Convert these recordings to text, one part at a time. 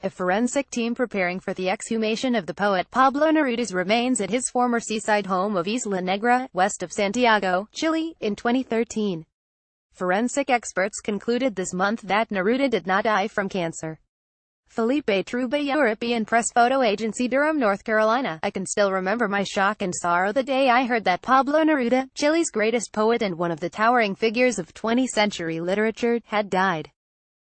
a forensic team preparing for the exhumation of the poet Pablo Neruda's remains at his former seaside home of Isla Negra, west of Santiago, Chile, in 2013. Forensic experts concluded this month that Neruda did not die from cancer. Felipe Truba, European press photo agency, Durham, North Carolina. I can still remember my shock and sorrow the day I heard that Pablo Neruda, Chile's greatest poet and one of the towering figures of 20th century literature, had died.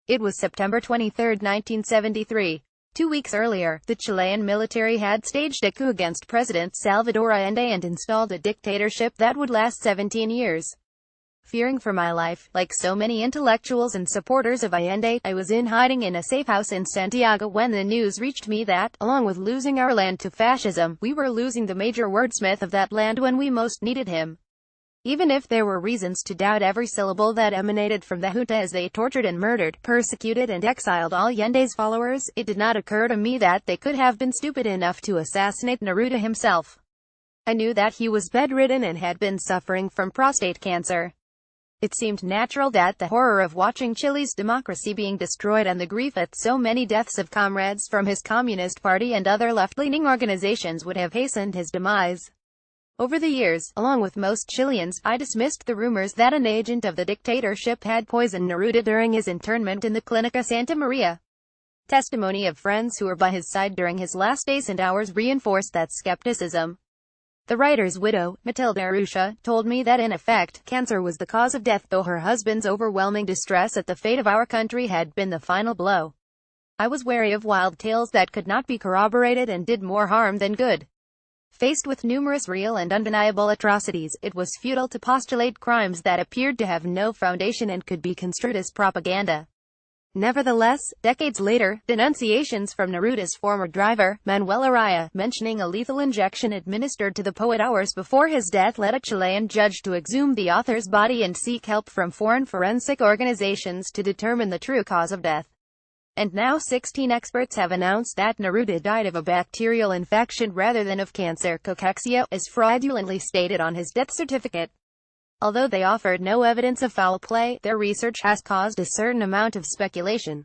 It was September 23, 1973. 2 weeks earlier, the Chilean military had staged a coup against President Salvador Allende and installed a dictatorship that would last 17 years. Fearing for my life, like so many intellectuals and supporters of Allende, I was in hiding in a safe house in Santiago when the news reached me that, along with losing our land to fascism, we were losing the major wordsmith of that land when we most needed him. Even if there were reasons to doubt every syllable that emanated from the junta as they tortured and murdered, persecuted and exiled Allende's followers, it did not occur to me that they could have been stupid enough to assassinate Neruda himself. I knew that he was bedridden and had been suffering from prostate cancer. It seemed natural that the horror of watching Chile's democracy being destroyed and the grief at so many deaths of comrades from his Communist Party and other left-leaning organizations would have hastened his demise. Over the years, along with most Chileans, I dismissed the rumors that an agent of the dictatorship had poisoned Neruda during his internment in the Clinica Santa Maria. Testimony of friends who were by his side during his last days and hours reinforced that skepticism. The writer's widow, Matilda Arusha, told me that in effect, cancer was the cause of death, though her husband's overwhelming distress at the fate of our country had been the final blow. I was wary of wild tales that could not be corroborated and did more harm than good. Faced with numerous real and undeniable atrocities, it was futile to postulate crimes that appeared to have no foundation and could be construed as propaganda. Nevertheless, decades later, denunciations from Neruda's former driver, Manuel Araya, mentioning a lethal injection administered to the poet hours before his death led a Chilean judge to exhume the author's body and seek help from foreign forensic organizations to determine the true cause of death. And now 16 experts have announced that Neruda died of a bacterial infection rather than of cancer, cachexia, as fraudulently stated on his death certificate. Although they offered no evidence of foul play, their research has caused a certain amount of speculation.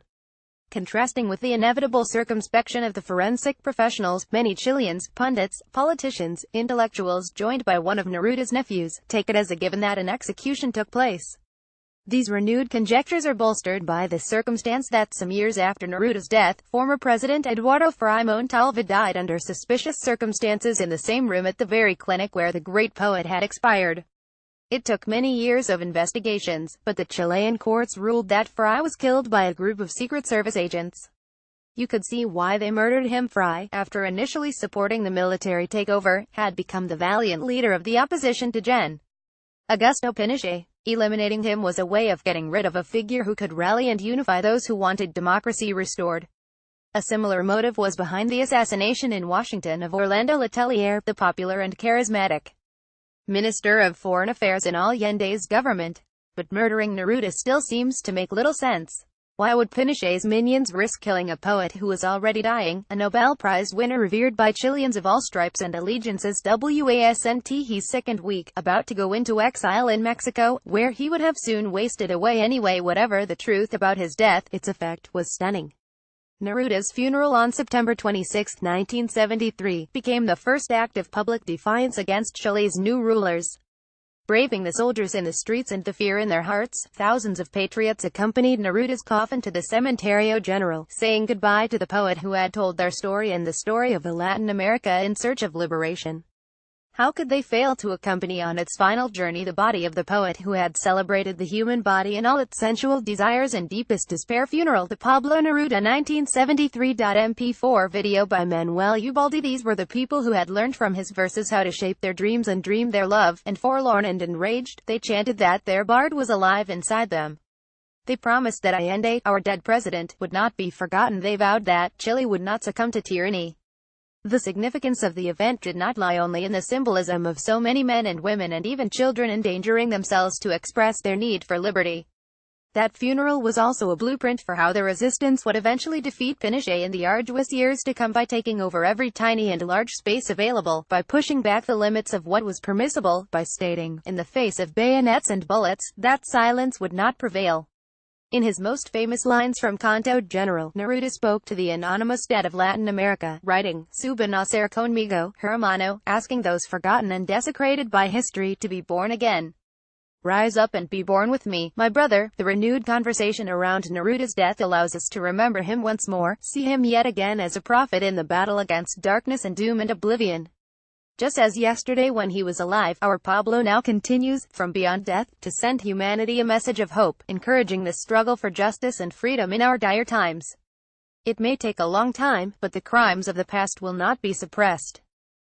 Contrasting with the inevitable circumspection of the forensic professionals, many Chileans, pundits, politicians, intellectuals joined by one of Neruda's nephews, take it as a given that an execution took place. These renewed conjectures are bolstered by the circumstance that some years after Neruda's death, former President Eduardo Frei Montalva died under suspicious circumstances in the same room at the very clinic where the great poet had expired. It took many years of investigations, but the Chilean courts ruled that Frei was killed by a group of Secret Service agents. You could see why they murdered him. Frei, after initially supporting the military takeover, had become the valiant leader of the opposition to Gen. Augusto Pinochet. Eliminating him was a way of getting rid of a figure who could rally and unify those who wanted democracy restored. A similar motive was behind the assassination in Washington of Orlando Letelier, the popular and charismatic Minister of Foreign Affairs in Allende's government. But murdering Neruda still seems to make little sense. Why would Pinochet's minions risk killing a poet who was already dying, a Nobel Prize winner revered by Chileans of all stripes and allegiances? Wasn't he's sick and weak, about to go into exile in Mexico, where he would have soon wasted away anyway. Whatever the truth about his death, its effect was stunning. Neruda's funeral on September 26, 1973, became the first act of public defiance against Chile's new rulers. Braving the soldiers in the streets and the fear in their hearts, thousands of patriots accompanied Neruda's coffin to the Cementerio General, saying goodbye to the poet who had told their story and the story of Latin America in search of liberation. How could they fail to accompany on its final journey the body of the poet who had celebrated the human body in all its sensual desires and deepest despair? Funeral to Pablo Neruda 1973. MP4 video by Manuel Ubaldi. These were the people who had learned from his verses how to shape their dreams and dream their love, and forlorn and enraged, they chanted that their bard was alive inside them. They promised that Allende, our dead president, would not be forgotten. They vowed that Chile would not succumb to tyranny. The significance of the event did not lie only in the symbolism of so many men and women and even children endangering themselves to express their need for liberty. That funeral was also a blueprint for how the resistance would eventually defeat Pinochet in the arduous years to come by taking over every tiny and large space available, by pushing back the limits of what was permissible, by stating, in the face of bayonets and bullets, that silence would not prevail. In his most famous lines from Canto General, Neruda spoke to the anonymous dead of Latin America, writing, "Suba nacer conmigo, hermano," asking those forgotten and desecrated by history to be born again. Rise up and be born with me, my brother. The renewed conversation around Neruda's death allows us to remember him once more, see him yet again as a prophet in the battle against darkness and doom and oblivion. Just as yesterday when he was alive, our Pablo now continues, from beyond death, to send humanity a message of hope, encouraging the struggle for justice and freedom in our dire times. It may take a long time, but the crimes of the past will not be suppressed.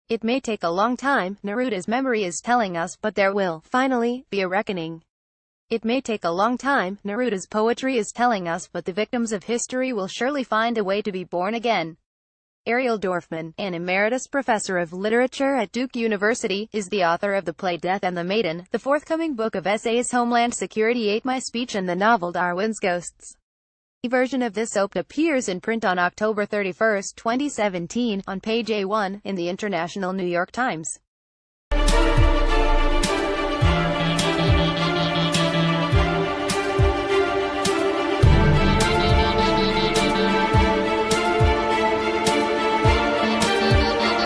It may take a long time, Neruda's memory is telling us, but there will, finally, be a reckoning. It may take a long time, Neruda's poetry is telling us, but the victims of history will surely find a way to be born again. Ariel Dorfman, an emeritus professor of literature at Duke University, is the author of the play Death and the Maiden. The forthcoming book of essays Homeland Security ate my speech and the novel Darwin's Ghosts. A version of this op appears in print on October 31, 2017, on page A1, in the International New York Times.